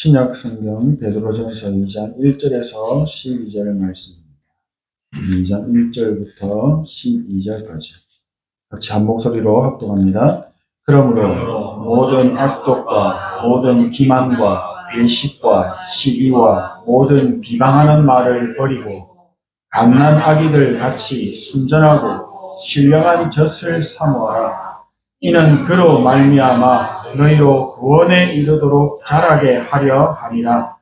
신약 성경 베드로전서 2장 1절에서 12절 말씀입니다. 2장 1절부터 12절까지 같이 한 목소리로 합독합니다. 그러므로 모든 악독과 모든 기만과 외식과 시기와 모든 비방하는 말을 버리고 갓난 아기들 같이 순전하고 신령한 젖을 사모하라. 이는 그로 말미암아 너희로 구원에 이르도록 자라게 하려 함이라.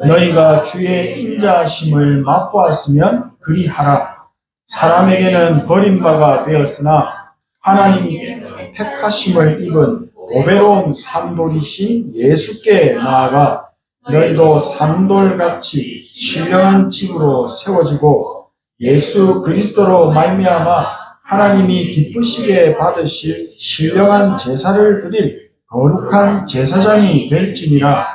너희가 주의 인자하심을 맛보았으면 그리하라. 사람에게는 버림바가 되었으나 하나님께서 택하심을 입은 보배로운 산돌이신 예수께 나아가 너희도 산돌같이 신령한 집으로 세워지고 예수 그리스도로 말미암아 하나님이 기쁘시게 받으실 신령한 제사를 드릴 거룩한 제사장이 될지니라.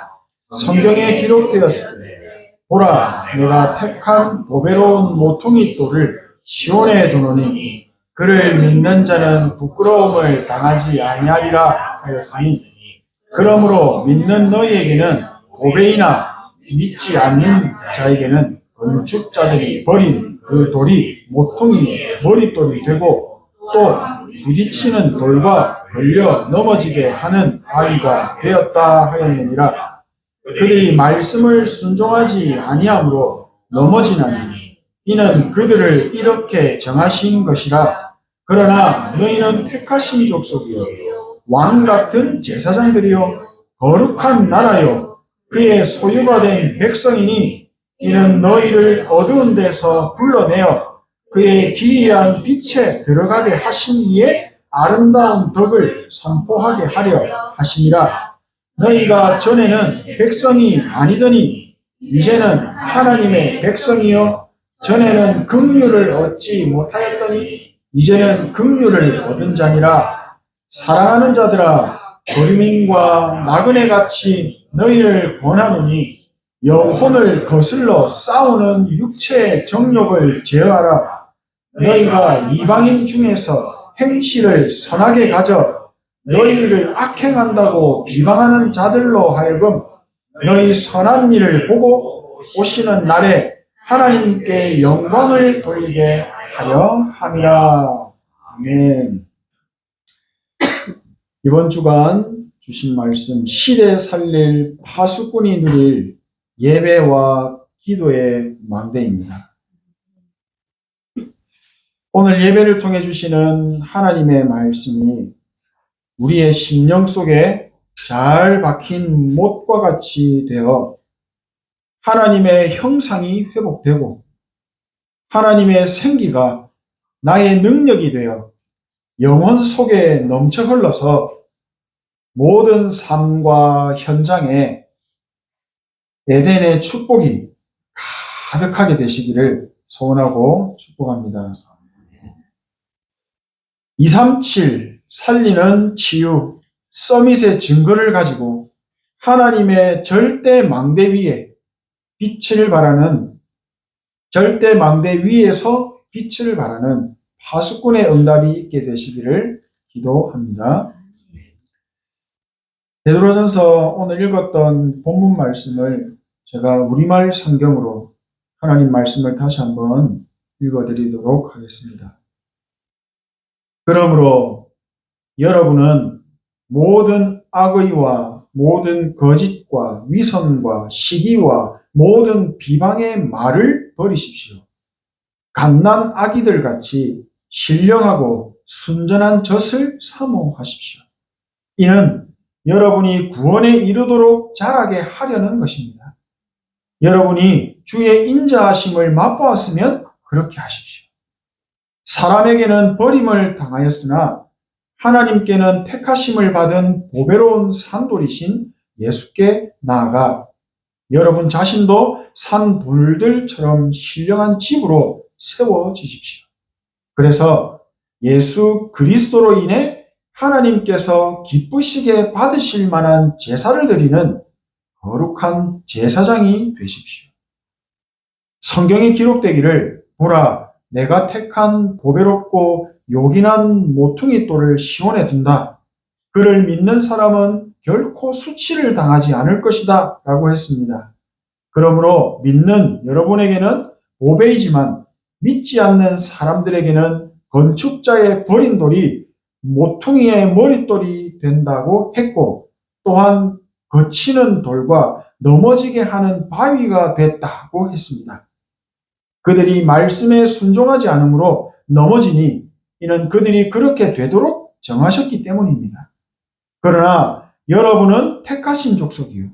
성경에 기록되었으되 보라, 내가 택한 보배로운 모퉁이 돌을 시온에 두노니 그를 믿는 자는 부끄러움을 당하지 아니하리라 하였으니, 그러므로 믿는 너희에게는 보배이나 믿지 않는 자에게는 건축자들이 버린 그 돌이 모퉁이의 머릿돌이 되고 또 부딪히는 돌과 걸려 넘어지게 하는 아이가 되었다 하였느니라. 그들이 말씀을 순종하지 아니함으로 넘어지나니 이는 그들을 이렇게 정하신 것이라. 그러나 너희는 택하신 족속이요 왕 같은 제사장들이요 거룩한 나라요 그의 소유가 된 백성이니 이는 너희를 어두운 데서 불러내어 그의 기이한 빛에 들어가게 하신 이의 아름다운 덕을 선포하게 하려 하심이라. 너희가 전에는 백성이 아니더니 이제는 하나님의 백성이요 전에는 긍휼을 얻지 못하였더니 이제는 긍휼을 얻은 자니라. 사랑하는 자들아, 거류민과 나그네같이 너희를 권하노니 영혼을 거슬러 싸우는 육체의 정욕을 제어하라. 너희가 이방인 중에서 행실을 선하게 가져 너희를 악행한다고 비방하는 자들로 하여금 너희 선한 일을 보고 오시는 날에 하나님께 영광을 돌리게 하려 함이라. 아멘. 이번 주간 주신 말씀, 시대 살릴 파수꾼이 누릴 예배와 기도의 망대입니다. 오늘 예배를 통해 주시는 하나님의 말씀이 우리의 심령 속에 잘 박힌 못과 같이 되어 하나님의 형상이 회복되고 하나님의 생기가 나의 능력이 되어 영혼 속에 넘쳐 흘러서 모든 삶과 현장에 에덴의 축복이 가득하게 되시기를 소원하고 축복합니다. 237 살리는 치유 서밋의 증거를 가지고 하나님의 절대 망대 위에 빛을 발하는, 절대 망대 위에서 빛을 발하는 파수꾼의 응답이 있게 되시기를 기도합니다. 베드로전서 오늘 읽었던 본문 말씀을 제가 우리말 성경으로 하나님 말씀을 다시 한번 읽어드리도록 하겠습니다. 그러므로 여러분은 모든 악의와 모든 거짓과 위선과 시기와 모든 비방의 말을 버리십시오. 갓난 아기들 같이 신령하고 순전한 젖을 사모하십시오. 이는 여러분이 구원에 이르도록 자라게 하려는 것입니다. 여러분이 주의 인자하심을 맛보았으면 그렇게 하십시오. 사람에게는 버림을 당하였으나 하나님께는 택하심을 받은 보배로운 산돌이신 예수께 나아가 여러분 자신도 산돌들처럼 신령한 집으로 세워지십시오. 그래서 예수 그리스도로 인해 하나님께서 기쁘시게 받으실 만한 제사를 드리는 거룩한 제사장이 되십시오. 성경에 기록되기를 보라, 내가 택한 보배롭고 요긴한 모퉁이 돌을 시온에 둔다. 그를 믿는 사람은 결코 수치를 당하지 않을 것이다 라고 했습니다. 그러므로 믿는 여러분에게는 보배이지만 믿지 않는 사람들에게는 건축자의 버린 돌이 모퉁이의 머릿돌이 된다고 했고, 또한 거치는 돌과 넘어지게 하는 바위가 됐다고 했습니다. 그들이 말씀에 순종하지 않으므로 넘어지니 이는 그들이 그렇게 되도록 정하셨기 때문입니다. 그러나 여러분은 택하신 족속이요,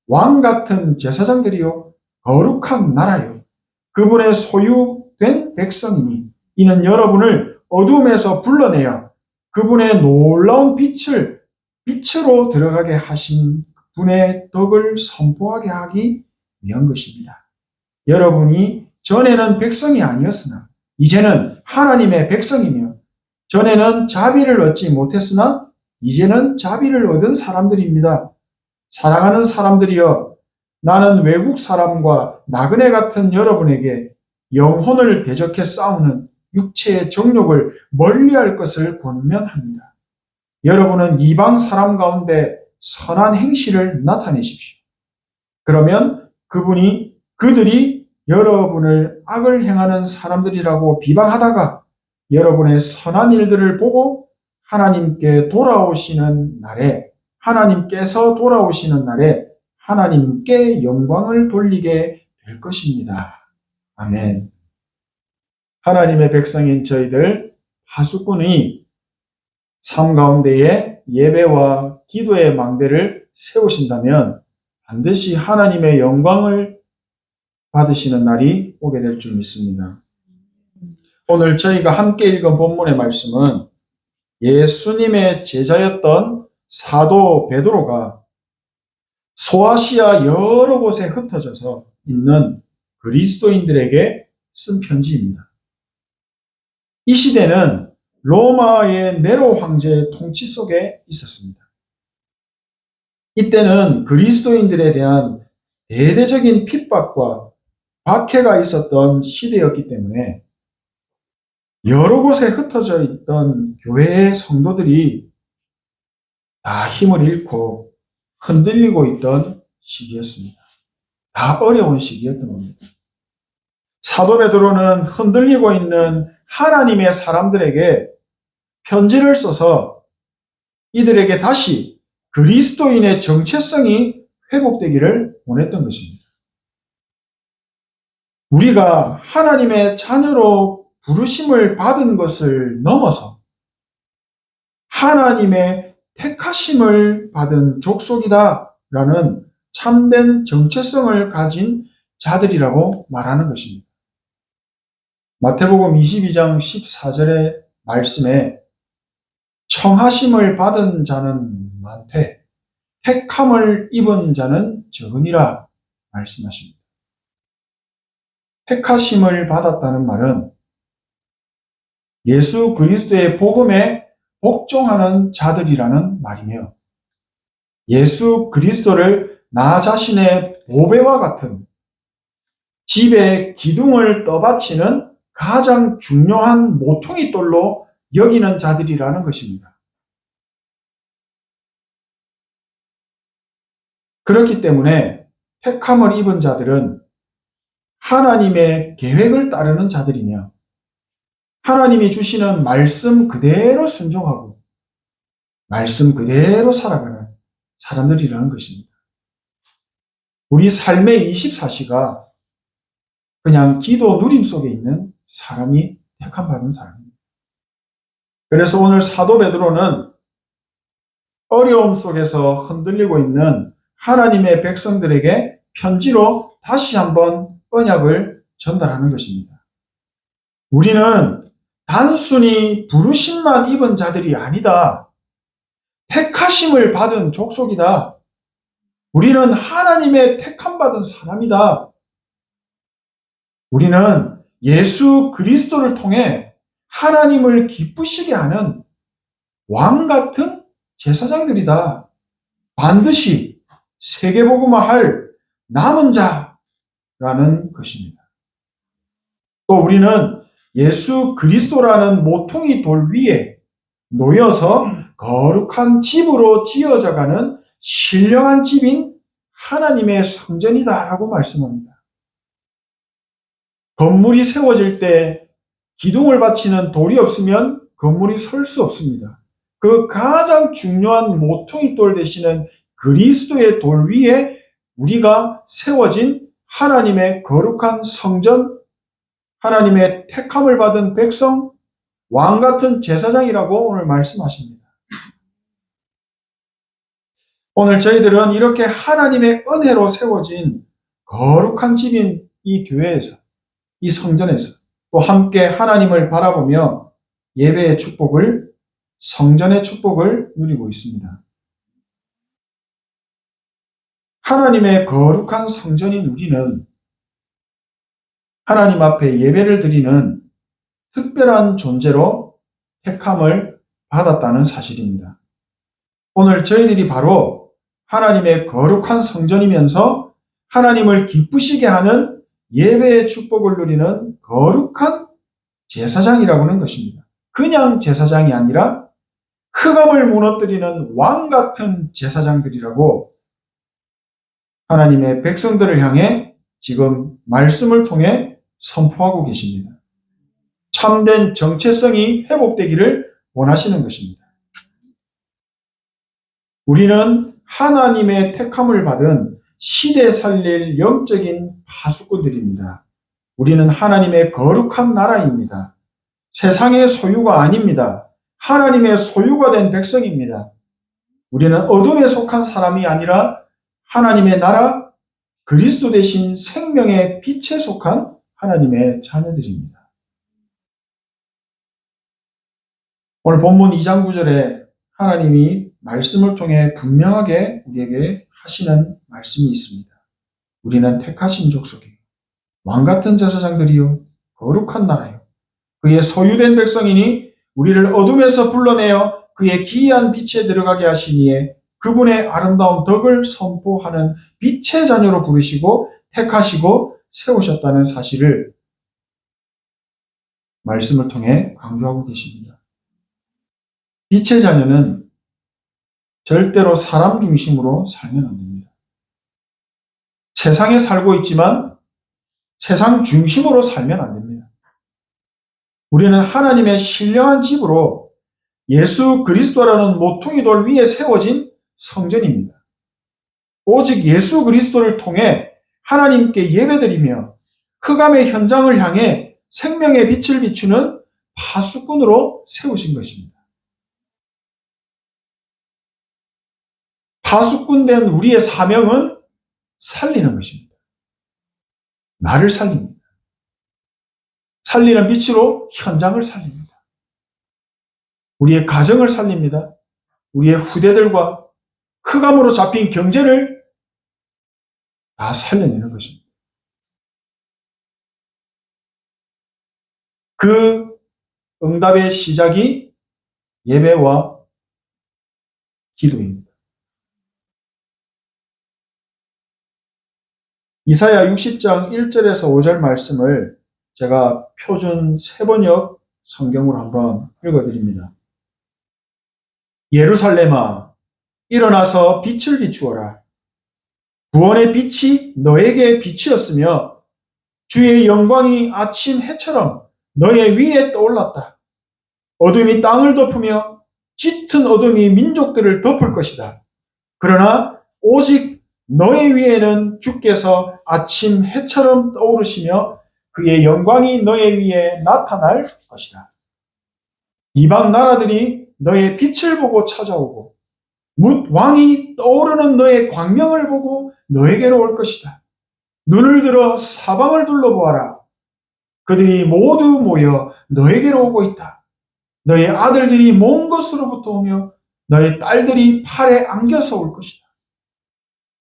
왕 같은 제사장들이요, 거룩한 나라요, 그분의 소유된 백성이니 이는 여러분을 어둠에서 불러내어 그분의 놀라운 빛으로 들어가게 하신 분의 덕을 선포하게 하기 위한 것입니다. 여러분이 전에는 백성이 아니었으나 이제는 하나님의 백성이며, 전에는 자비를 얻지 못했으나 이제는 자비를 얻은 사람들입니다. 사랑하는 사람들이여, 나는 외국 사람과 나그네 같은 여러분에게 영혼을 대적해 싸우는 육체의 정욕을 멀리할 것을 권면합니다. 여러분은 이방 사람 가운데 선한 행실을 나타내십시오. 그러면 그들이 여러분을 악을 행하는 사람들이라고 비방하다가 여러분의 선한 일들을 보고 하나님께서 돌아오시는 날에 하나님께 영광을 돌리게 될 것입니다. 아멘. 하나님의 백성인 저희들 파수꾼이 삶 가운데에 예배와 기도의 망대를 세우신다면 반드시 하나님의 영광을 받으시는 날이 오게 될 줄 믿습니다. 오늘 저희가 함께 읽은 본문의 말씀은 예수님의 제자였던 사도 베드로가 소아시아 여러 곳에 흩어져서 있는 그리스도인들에게 쓴 편지입니다. 이 시대는 로마의 네로 황제의 통치 속에 있었습니다. 이때는 그리스도인들에 대한 대대적인 핍박과 박해가 있었던 시대였기 때문에 여러 곳에 흩어져 있던 교회의 성도들이 다 힘을 잃고 흔들리고 있던 시기였습니다. 다 어려운 시기였던 겁니다. 사도 베드로는 흔들리고 있는 하나님의 사람들에게 편지를 써서 이들에게 다시 그리스도인의 정체성이 회복되기를 원했던 것입니다. 우리가 하나님의 자녀로 부르심을 받은 것을 넘어서 하나님의 택하심을 받은 족속이다라는 참된 정체성을 가진 자들이라고 말하는 것입니다. 마태복음 22장 14절의 말씀에 청하심을 받은 자는 많되 택함을 입은 자는 적으니라 말씀하십니다. 택하심을 받았다는 말은 예수 그리스도의 복음에 복종하는 자들이라는 말이며, 예수 그리스도를 나 자신의 보배와 같은 집에 기둥을 떠받치는 가장 중요한 모퉁이돌로 여기는 자들이라는 것입니다. 그렇기 때문에 택함을 입은 자들은 하나님의 계획을 따르는 자들이며 하나님이 주시는 말씀 그대로 순종하고 말씀 그대로 살아가는 사람들이라는 것입니다. 우리 삶의 24시가 그냥 기도 누림 속에 있는 사람이 택함받은 사람입니다. 그래서 오늘 사도 베드로는 어려움 속에서 흔들리고 있는 하나님의 백성들에게 편지로 다시 한번 언약을 전달하는 것입니다. 우리는 단순히 부르심만 입은 자들이 아니다. 택하심을 받은 족속이다. 우리는 하나님의 택함받은 사람이다. 우리는 예수 그리스도를 통해 하나님을 기쁘시게 하는 왕 같은 제사장들이다. 반드시 세계복음화할 남은 자라는 것입니다. 또 우리는 예수 그리스도라는 모퉁이 돌 위에 놓여서 거룩한 집으로 지어져가는 신령한 집인 하나님의 성전이다라고 말씀합니다. 건물이 세워질 때 기둥을 받치는 돌이 없으면 건물이 설 수 없습니다. 그 가장 중요한 모퉁이 돌 되시는 그리스도의 돌 위에 우리가 세워진 하나님의 거룩한 성전, 하나님의 택함을 받은 백성, 왕 같은 제사장이라고 오늘 말씀하십니다. 오늘 저희들은 이렇게 하나님의 은혜로 세워진 거룩한 집인 이 교회에서, 이 성전에서 또 함께 하나님을 바라보며 예배의 축복을, 성전의 축복을 누리고 있습니다. 하나님의 거룩한 성전인 우리는 하나님 앞에 예배를 드리는 특별한 존재로 택함을 받았다는 사실입니다. 오늘 저희들이 바로 하나님의 거룩한 성전이면서 하나님을 기쁘시게 하는 예배의 축복을 누리는 거룩한 제사장이라고 하는 것입니다. 그냥 제사장이 아니라 흑암을 무너뜨리는 왕 같은 제사장들이라고 하나님의 백성들을 향해 지금 말씀을 통해 선포하고 계십니다. 참된 정체성이 회복되기를 원하시는 것입니다. 우리는 하나님의 택함을 받은 시대 살릴 영적인 파수꾼들입니다. 우리는 하나님의 거룩한 나라입니다. 세상의 소유가 아닙니다. 하나님의 소유가 된 백성입니다. 우리는 어둠에 속한 사람이 아니라 하나님의 나라, 그리스도 되신 생명의 빛에 속한 하나님의 자녀들입니다. 오늘 본문 2장 9절에 하나님이 말씀을 통해 분명하게 우리에게 하시는 말씀이 있습니다. 우리는 택하신 족속이요, 왕같은 제사장들이요, 거룩한 나라요, 그의 소유된 백성이니 우리를 어둠에서 불러내어 그의 기이한 빛에 들어가게 하시니에 그분의 아름다운 덕을 선포하는 빛의 자녀로 부르시고 택하시고 세우셨다는 사실을 말씀을 통해 강조하고 계십니다. 빛의 자녀는 절대로 사람 중심으로 살면 안 됩니다. 세상에 살고 있지만 세상 중심으로 살면 안 됩니다. 우리는 하나님의 신령한 집으로 예수 그리스도라는 모퉁이 돌 위에 세워진 성전입니다. 오직 예수 그리스도를 통해 하나님께 예배드리며 흑암의 현장을 향해 생명의 빛을 비추는 파수꾼으로 세우신 것입니다. 파수꾼된 우리의 사명은 살리는 것입니다. 나를 살립니다. 살리는 빛으로 현장을 살립니다. 우리의 가정을 살립니다. 우리의 후대들과 흑암으로 잡힌 경제를 다 살려내는 것입니다. 그 응답의 시작이 예배와 기도입니다. 이사야 60장 1절에서 5절 말씀을 제가 표준 세번역 성경으로 한번 읽어드립니다. 예루살렘아, 일어나서 빛을 비추어라. 구원의 빛이 너에게 빛이었으며 주의 영광이 아침 해처럼 너의 위에 떠올랐다. 어둠이 땅을 덮으며 짙은 어둠이 민족들을 덮을 것이다. 그러나 오직 너의 위에는 주께서 아침 해처럼 떠오르시며 그의 영광이 너의 위에 나타날 것이다. 이방 나라들이 너의 빛을 보고 찾아오고 뭇 왕이 떠오르는 너의 광명을 보고 너에게로 올 것이다. 눈을 들어 사방을 둘러보아라. 그들이 모두 모여 너에게로 오고 있다. 너의 아들들이 먼 곳으로부터 오며 너의 딸들이 팔에 안겨서 올 것이다.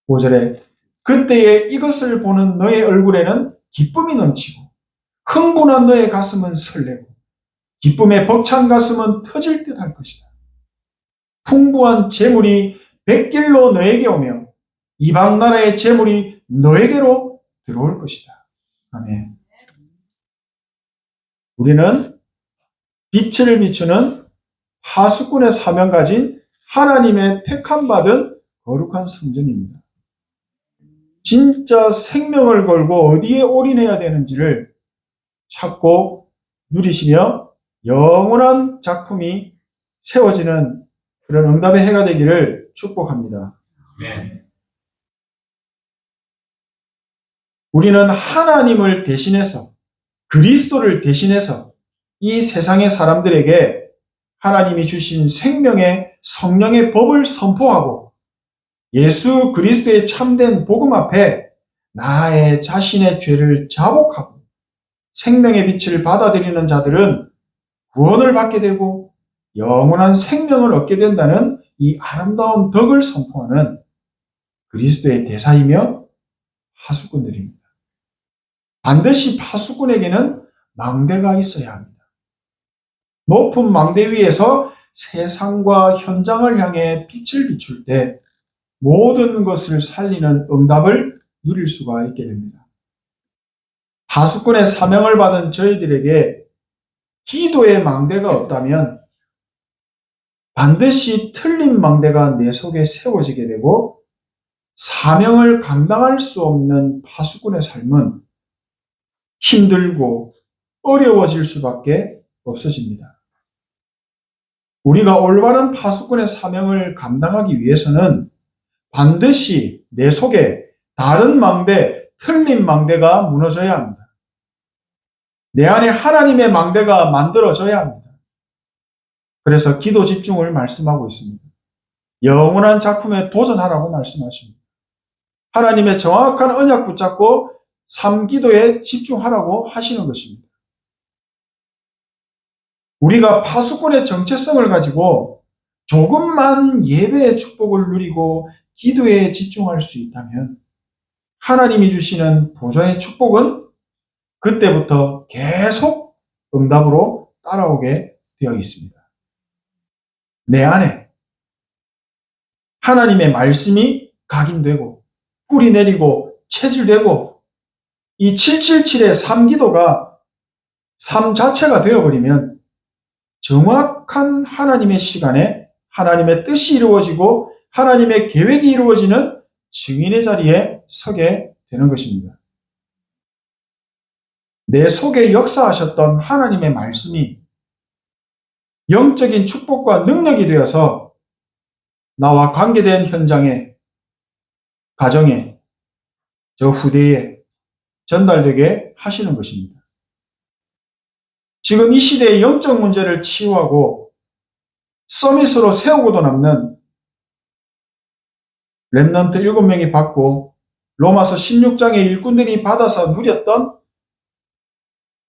5절에 그때에 이것을 보는 너의 얼굴에는 기쁨이 넘치고 흥분한 너의 가슴은 설레고 기쁨에 벅찬 가슴은 터질 듯 할 것이다. 풍부한 재물이 백길로 너에게 오며 이방 나라의 재물이 너에게로 들어올 것이다. 아멘. 우리는 빛을 비추는 파수꾼의 사명 가진 하나님의 택함받은 거룩한 성전입니다. 진짜 생명을 걸고 어디에 올인해야 되는지를 찾고 누리시며 영원한 작품이 세워지는 그런 응답의 해가 되기를 축복합니다. 네. 우리는 하나님을 대신해서, 그리스도를 대신해서 이 세상의 사람들에게 하나님이 주신 생명의 성령의 법을 선포하고 예수 그리스도의 참된 복음 앞에 나의 자신의 죄를 자복하고 생명의 빛을 받아들이는 자들은 구원을 받게 되고 영원한 생명을 얻게 된다는 이 아름다운 덕을 선포하는 그리스도의 대사이며 파수꾼들입니다. 반드시 파수꾼에게는 망대가 있어야 합니다. 높은 망대 위에서 세상과 현장을 향해 빛을 비출 때 모든 것을 살리는 응답을 누릴 수가 있게 됩니다. 파수꾼의 사명을 받은 저희들에게 기도의 망대가 없다면 반드시 틀린 망대가 내 속에 세워지게 되고 사명을 감당할 수 없는 파수꾼의 삶은 힘들고 어려워질 수밖에 없어집니다. 우리가 올바른 파수꾼의 사명을 감당하기 위해서는 반드시 내 속에 다른 망대, 틀린 망대가 무너져야 합니다. 내 안에 하나님의 망대가 만들어져야 합니다. 그래서 기도 집중을 말씀하고 있습니다. 영원한 작품에 도전하라고 말씀하십니다. 하나님의 정확한 언약 붙잡고 삶 기도에 집중하라고 하시는 것입니다. 우리가 파수꾼의 정체성을 가지고 조금만 예배의 축복을 누리고 기도에 집중할 수 있다면 하나님이 주시는 보좌의 축복은 그때부터 계속 응답으로 따라오게 되어 있습니다. 내 안에 하나님의 말씀이 각인되고 뿌리 내리고 체질되고 이 777의 삶기도가 삶 자체가 되어버리면 정확한 하나님의 시간에 하나님의 뜻이 이루어지고 하나님의 계획이 이루어지는 증인의 자리에 서게 되는 것입니다. 내 속에 역사하셨던 하나님의 말씀이 영적인 축복과 능력이 되어서 나와 관계된 현장에, 가정에, 저 후대에 전달되게 하시는 것입니다. 지금 이 시대의 영적 문제를 치유하고 서밋으로 세우고도 남는 렘넌트 7명이 받고 로마서 16장의 일꾼들이 받아서 누렸던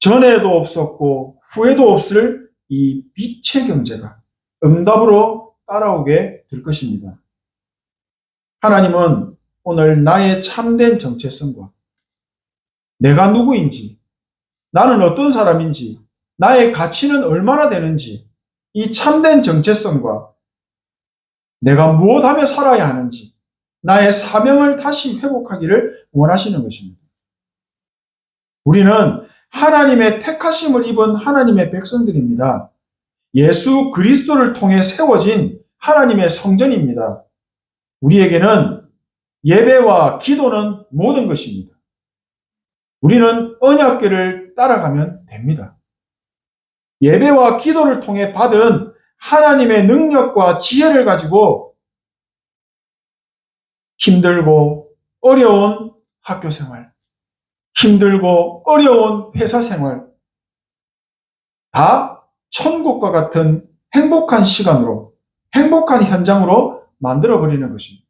전에도 없었고 후에도 없을 이 빛의 경제가 응답으로 따라오게 될 것입니다. 하나님은 오늘 나의 참된 정체성과 내가 누구인지, 나는 어떤 사람인지, 나의 가치는 얼마나 되는지, 이 참된 정체성과 내가 무엇하며 살아야 하는지, 나의 사명을 다시 회복하기를 원하시는 것입니다. 우리는 하나님의 택하심을 입은 하나님의 백성들입니다. 예수 그리스도를 통해 세워진 하나님의 성전입니다. 우리에게는 예배와 기도는 모든 것입니다. 우리는 언약궤를 따라가면 됩니다. 예배와 기도를 통해 받은 하나님의 능력과 지혜를 가지고 힘들고 어려운 학교 생활, 힘들고 어려운 회사 생활, 다 천국과 같은 행복한 시간으로, 행복한 현장으로 만들어버리는 것입니다.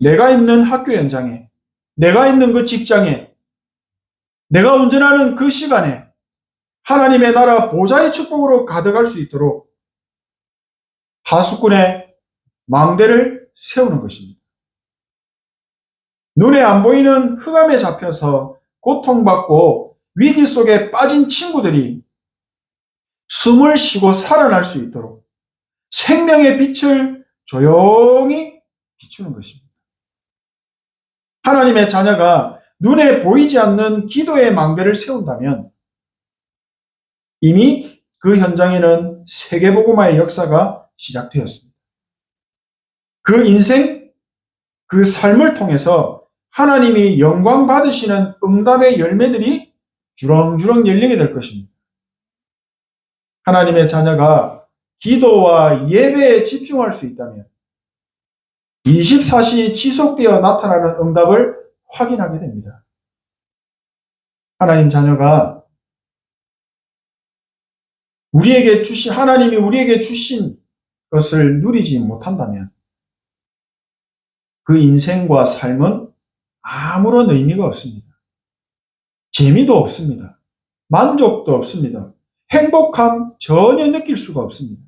내가 있는 학교 현장에, 내가 있는 그 직장에, 내가 운전하는 그 시간에 하나님의 나라 보좌의 축복으로 가득할 수 있도록 파수꾼의 망대를 세우는 것입니다. 눈에 안 보이는 흑암에 잡혀서 고통받고 위기 속에 빠진 친구들이 숨을 쉬고 살아날 수 있도록 생명의 빛을 조용히 비추는 것입니다. 하나님의 자녀가 눈에 보이지 않는 기도의 망대를 세운다면 이미 그 현장에는 세계복음화의 역사가 시작되었습니다. 그 인생, 그 삶을 통해서 하나님이 영광 받으시는 응답의 열매들이 주렁주렁 열리게 될 것입니다. 하나님의 자녀가 기도와 예배에 집중할 수 있다면 24시 지속되어 나타나는 응답을 확인하게 됩니다. 하나님 자녀가 하나님이 우리에게 주신 것을 누리지 못한다면 그 인생과 삶은 아무런 의미가 없습니다. 재미도 없습니다. 만족도 없습니다. 행복함 전혀 느낄 수가 없습니다.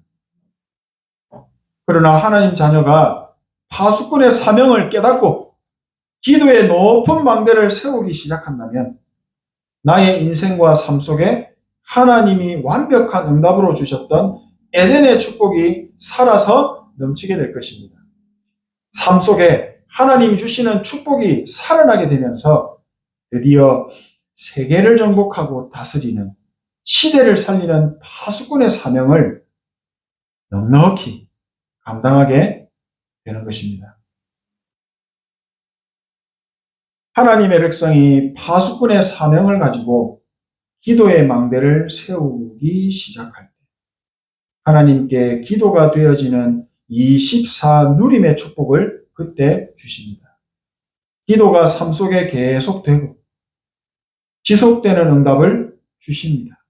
그러나 하나님 자녀가 파수꾼의 사명을 깨닫고 기도의 높은 망대를 세우기 시작한다면 나의 인생과 삶 속에 하나님이 완벽한 응답으로 주셨던 에덴의 축복이 살아서 넘치게 될 것입니다. 삶 속에 하나님이 주시는 축복이 살아나게 되면서 드디어 세계를 정복하고 다스리는 시대를 살리는 파수꾼의 사명을 넉넉히 감당하게 되는 것입니다. 하나님의 백성이 파수꾼의 사명을 가지고 기도의 망대를 세우기 시작할 때 하나님께 기도가 되어지는 24 누림의 축복을 그때 주십니다. 기도가 삶 속에 계속되고 지속되는 응답을 주십니다.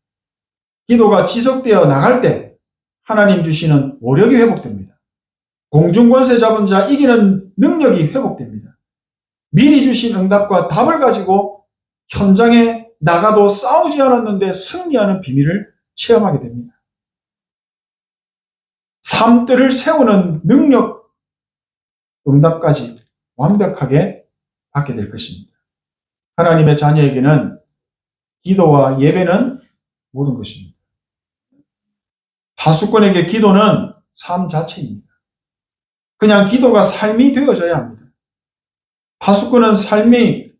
기도가 지속되어 나갈 때 하나님 주시는 오력이 회복됩니다. 공중권세 잡은 자 이기는 능력이 회복됩니다. 미리 주신 응답과 답을 가지고 현장에 나가도 싸우지 않았는데 승리하는 비밀을 체험하게 됩니다. 삶들을 세우는 능력, 응답까지 완벽하게 받게 될 것입니다. 하나님의 자녀에게는 기도와 예배는 모든 것입니다. 파수꾼에게 기도는 삶 자체입니다. 그냥 기도가 삶이 되어져야 합니다. 파수꾼은 삶이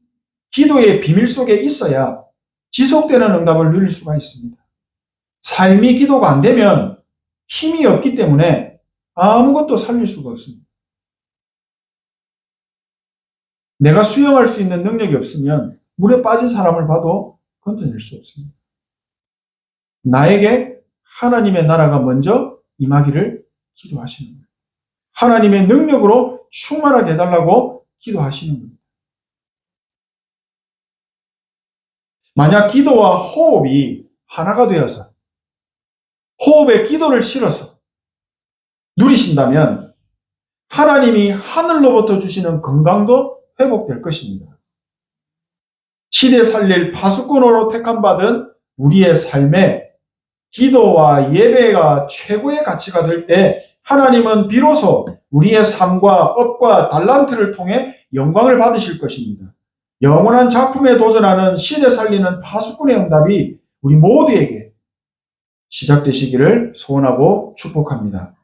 기도의 비밀 속에 있어야 지속되는 응답을 누릴 수가 있습니다. 삶이 기도가 안 되면 힘이 없기 때문에 아무것도 살릴 수가 없습니다. 내가 수영할 수 있는 능력이 없으면 물에 빠진 사람을 봐도 건져낼 수 없습니다. 나에게 하나님의 나라가 먼저 임하기를 기도하시는 거예요. 하나님의 능력으로 충만하게 해달라고 기도하시는 겁니다. 만약 기도와 호흡이 하나가 되어서 호흡에 기도를 실어서 누리신다면 하나님이 하늘로부터 주시는 건강도 회복될 것입니다. 시대 살릴 파수꾼으로 택함받은 우리의 삶에 기도와 예배가 최고의 가치가 될 때 하나님은 비로소 우리의 삶과 업과 달란트를 통해 영광을 받으실 것입니다. 영원한 작품에 도전하는 시대 살리는 파수꾼의 응답이 우리 모두에게 시작되시기를 소원하고 축복합니다.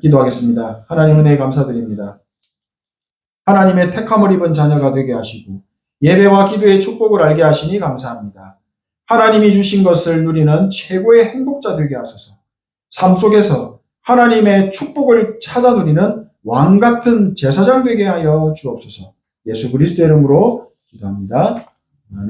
기도하겠습니다. 하나님 은혜에 감사드립니다. 하나님의 택함을 입은 자녀가 되게 하시고 예배와 기도의 축복을 알게 하시니 감사합니다. 하나님이 주신 것을 누리는 최고의 행복자 되게 하소서. 삶 속에서 하나님의 축복을 찾아 누리는 왕 같은 제사장 되게 하여 주옵소서. 예수 그리스도의 이름으로 기도합니다. 아멘.